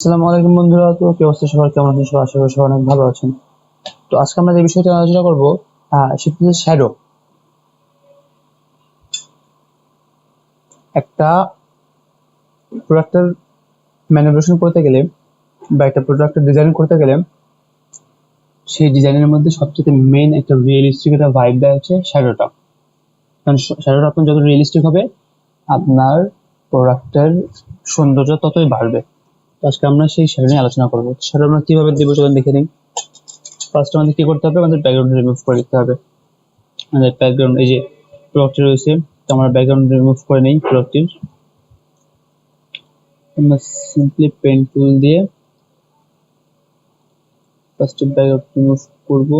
আসসালামু আলাইকুম বন্ধুরা। তো কি অবস্থা সবার, কেমন আছেন সবাই? আশা করি সবাই অনেক ভালো আছেন। তো আজকে আমরা যে বিষয়টা আলোচনা করব সেটা হচ্ছে শ্যাডো। একটা প্রোডাক্টের ম্যানিপুলেশন করতে গেলে বা একটা প্রোডাক্টের ডিজাইন করতে গেলে সেই ডিজাইনের মধ্যে সবচেয়ে মেইন একটা রিয়েলিস্টিক একটা ভাইব দেয় হচ্ছে শ্যাডোটা। কারণ শ্যাডোটা আপনার যত রিয়েলিস্টিক হবে আপনার প্রোডাক্টের সৌন্দর্য ততই বাড়বে। তো আজকে আমরা সেই শ্যাডো নিয়ে আলোচনা করবো। শ্যাডো আমরা কিভাবে দেবো চলুন দেখে নিই। ফার্স্ট আমাদের কি করতে হবে, আমাদের ব্যাকগ্রাউন্ড রিমুভ করে দিতে হবে। আমাদের ব্যাকগ্রাউন্ড এই যে প্রোডাক্টটি রয়েছে, তো আমরা ব্যাকগ্রাউন্ড রিমুভ করে নিই প্রোডাক্টটির। আমরা সিম্পলি পেন টুল দিয়ে ফার্স্ট ব্যাকগ্রাউন্ড রিমুভ করব।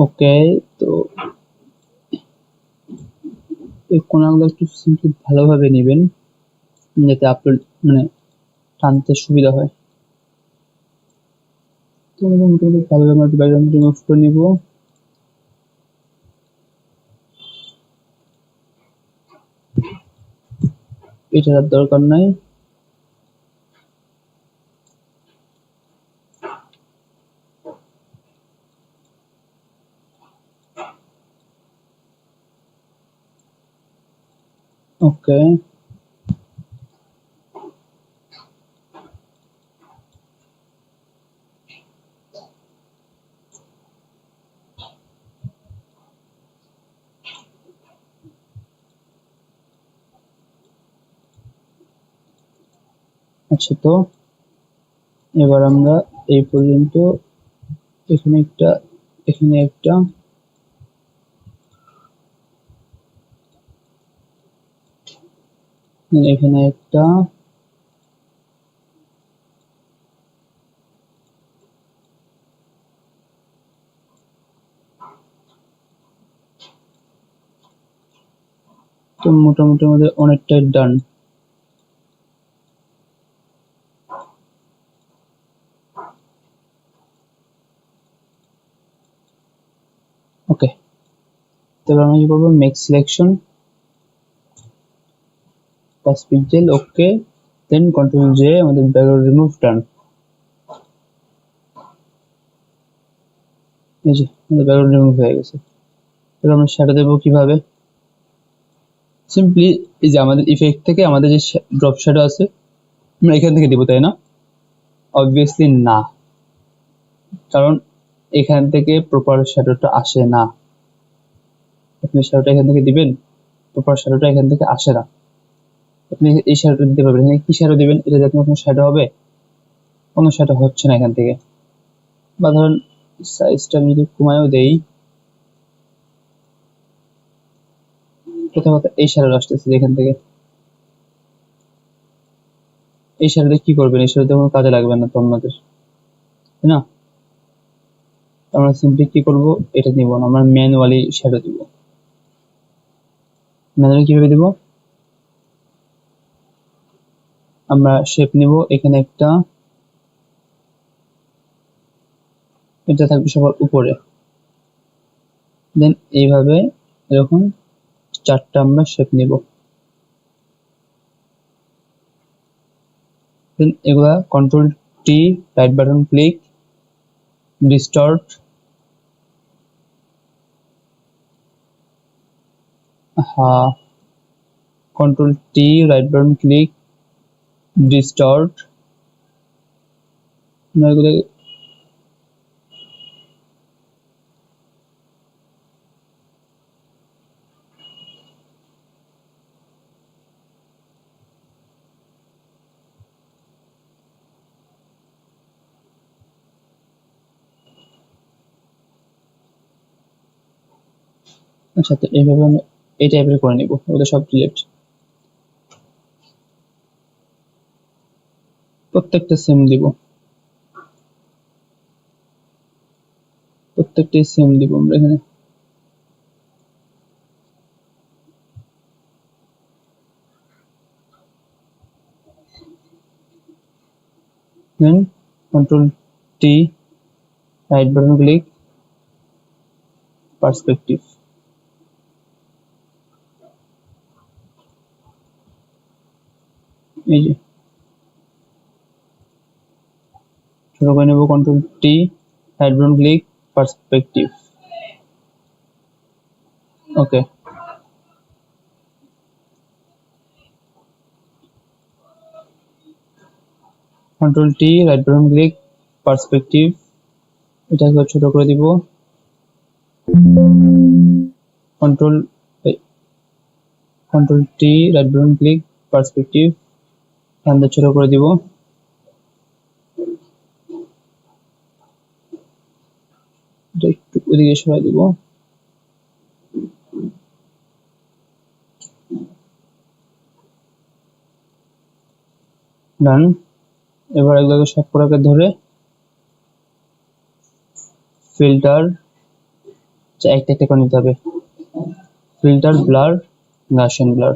ওকে, তো এই কোণাগুলো একটু সিম্পলি ভালোভাবে নেবেন যাতে আপলোড মানে টানতে সুবিধা হয়। তো আমরা মোটামুটি ভালোভাবে আমরা ব্যাকগ্রাউন্ড রিমুভ করে নিব। এটার আর দরকার নাই। ওকে, আচ্ছা, তো এবার আমরা এই পর্যন্ত এখানে একটা, এখানে একটা, এখানে একটা, তো মোটামুটি আমাদের অনেকটাই ডান। ওকে, তাহলে আমরা কি করবো, মেক সিলেকশন, পাঁচ পিক্সেল, ওকে, দেন কন্ট্রোল জে, আমাদের ব্যাকগ্রাউন্ড রিমুভ ডান। এই যে আমাদের ব্যাকগ্রাউন্ড রিমুভ হয়ে গেছে। এবার আমরা শ্যাডো দেবো কিভাবে? সিম্পলি এই যে আমাদের ইফেক্ট থেকে আমাদের যে ড্রপ শ্যাডো আছে আমরা এখান থেকে দিব, তাই না? অবভিয়াসলি না, কারণ এখান থেকে প্রপার শ্যাডোটা আসে না। আপনি শ্যাডোটা এখান থেকে দিবেন, প্রপার শ্যাডোটা এখান থেকে আসে না। আপনি এই শ্যাডোটা দিতে পারবেন, এখানে কি শ্যাডো দিবেন? এটা যাতে কোনো শ্যাডো হবে, কোনো শ্যাডো হচ্ছে না এখান থেকে। বা ধরুন সাইজটা আমি যদি কমায়ও দেই, প্রথমত এই শ্যাডো আসতেছে এখান থেকে। এই শ্যাডোটা কি করবেন? এই শ্যাডোতে কোনো কাজে লাগবে না তো আমাদের, তাই না? আমরা সিম্পলি কি করব, এটা নিব না, আমরা ম্যানুয়ালি শ্যাডো দিব। ম্যানুয়ালি কিভাবে দিব? আমরা শেপ নিব, এখানে একটা, এটা থাকবে সবার উপরে, দেন এইভাবে এরকম চারটা আমরা শেপ নিব। দেন এগুলা control T, right button click, distort, হ্যাঁ, control T, right button click, distort. এগুলো আচ্ছা, তো এইভাবে আমরা এই টাইপের করে নিব, ওদের সব ডিলিট, প্রত্যেকটা সেম দিব, প্রত্যেকটাই সেম দিব আমরা এখানে। Then control T, right button click, perspective. এই যে ছোট করে নেব, control T, right button click, perspective. Okay, control T, right button click, perspective. এটাকে ছোট করে দিব, control control T, right button click, perspective, এখান ছোট করে দিব। এটা একটু ওদিকে সরাই দিব। ডান। এবার এগুলোকে সব কটাকে ধরে ফিল্টার একটা একটা করে নিতে হবে। Filter, blur, Gaussian blur.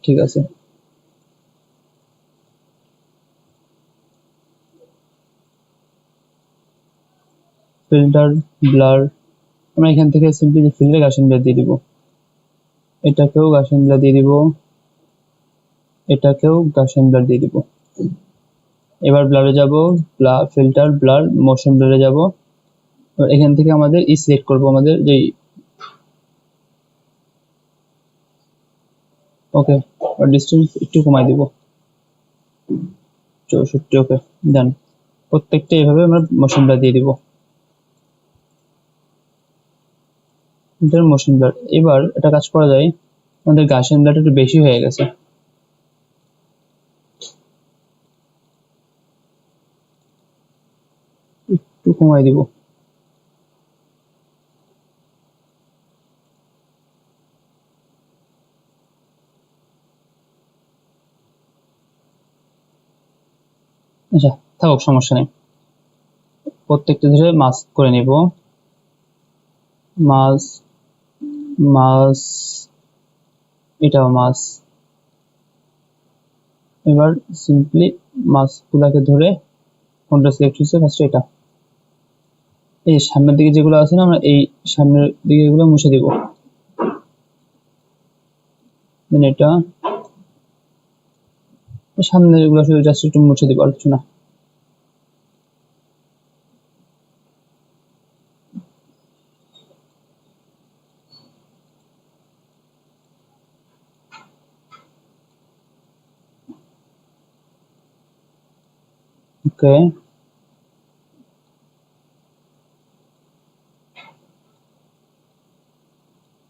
ঠিক আছে। ফিল্টার, ব্লার, আমরা এখান থেকে সিম্পলি যে ফিল্টার গাউসিয়ান ব্লার দিয়ে দিব, এটাকেও গাউসিয়ান ব্লার দিয়ে দিব, এটাকেও গাউসিয়ান ব্লার দিয়ে দিব। এবার ব্লারে যাব, ফিল্টার, ব্লার, মোশন ব্লারে যাব। এবার এখান থেকে আমাদের সিলেক্ট করব আমাদের যে, ওকে, ডিস্টেন্স একটু কমাই দিব, 64। ওকে, ডান। প্রত্যেকটা এইভাবে আমরা মোশন ব্লার দিয়ে দিব, মোশন ব্লার। এবার এটা কাজ করা যায়, আমাদের গাউসিয়ান ব্লারটা একটু বেশি হয়ে গেছে, একটু কমাই দিব। আচ্ছা, থাকুক, সমস্যা নেই। প্রত্যেকটা ধরে মাস্ক করে নিব, মাস, মাস, এটাও মাস। এবার সিম্পলি মাস গুলাকে ধরে কোনটা সিলেক্ট হচ্ছে ফার্স্ট, এটা এই সামনের দিকে যেগুলো আছে না, আমরা এই সামনের দিকে এগুলো মুছে দিব। দেন এটা সামনের এগুলো শুধু জাস্ট একটু মুছে দিব, আর কিছু না। ওকে,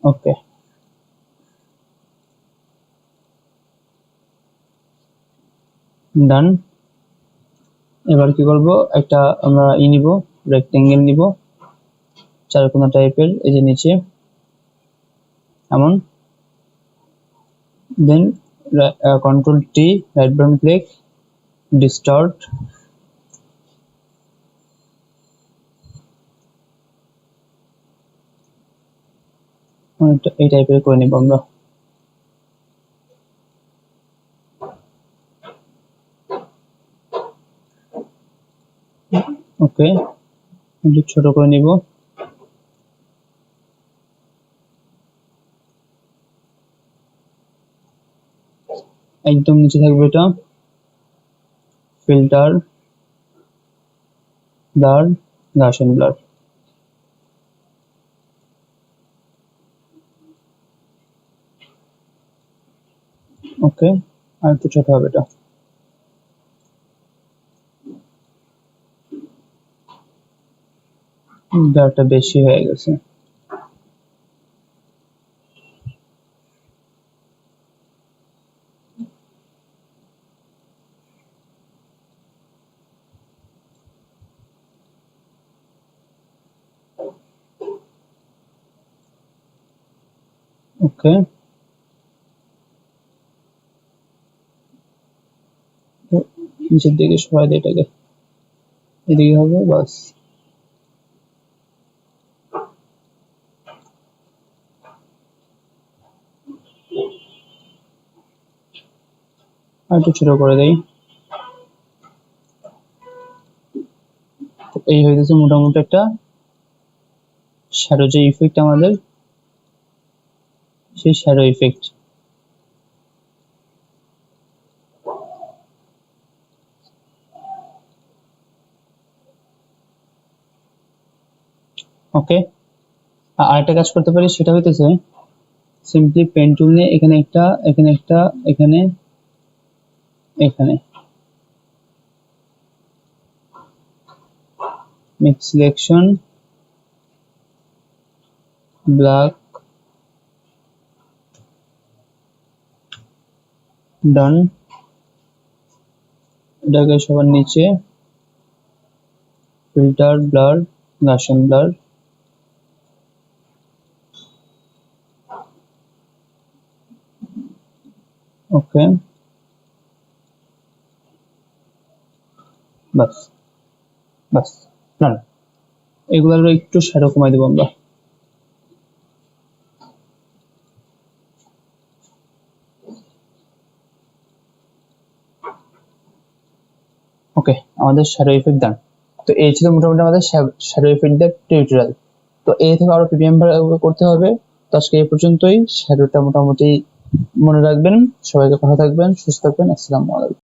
ওকে, ডান। এবার কি করব, একটা আমরা নিব, রেক্টেঙ্গেল নিব, চারকোনা টাইপের, এই যে নিচে এমন। Then control T, right button click, distort. এই টাইপের করে নিব আমরা। ওকে, ছোট করে নিব, একদম নিচে থাকবে এটা। Filter, blur, Gaussian blur. Okay, আর একটু ছোট হবে এটা, ব্লারটা বেশি হয়ে গেছে। ওকে, নিচের দিকে সরাই দিই এটাকে, এদিকে হবে বাস। আর একটু ছোট করে দেই। এই হয়ে গেছে মোটামুটি একটা শ্যাডো যে ইফেক্ট আমাদের, সেই শ্যাডো ইফেক্ট। ওকে, আরেকটা কাজ করতে পারি, সেটা হইতেছে সিম্পলি পেন টুল নিয়ে এখানে একটা, এখানে একটা, এখানে, এখানে মিক্স সিলেকশন, ব্ল্যাক, ডান। এটাকে সবার নিচে ফিল্টার, ব্লার, গাসন ব্লার। ওকে, বাস বাস, ডান। এগুলো একটু শ্যাডো কমাই দেবো আমরা। ওকে, আমাদের শ্যাডো ইফেক্ট ডান। তো এই ছিল মোটামুটি আমাদের শ্যাডো ইফেক্টের টিউটোরিয়াল। তো এই থেকে আরো পিপিএম করতে হবে। তো আজকে এই পর্যন্তই। শ্যাডোটা মোটামুটি মনে রাখবেন। সবাইকে ভালো থাকবেন, সুস্থ থাকবেন। আসসালামু আলাইকুম।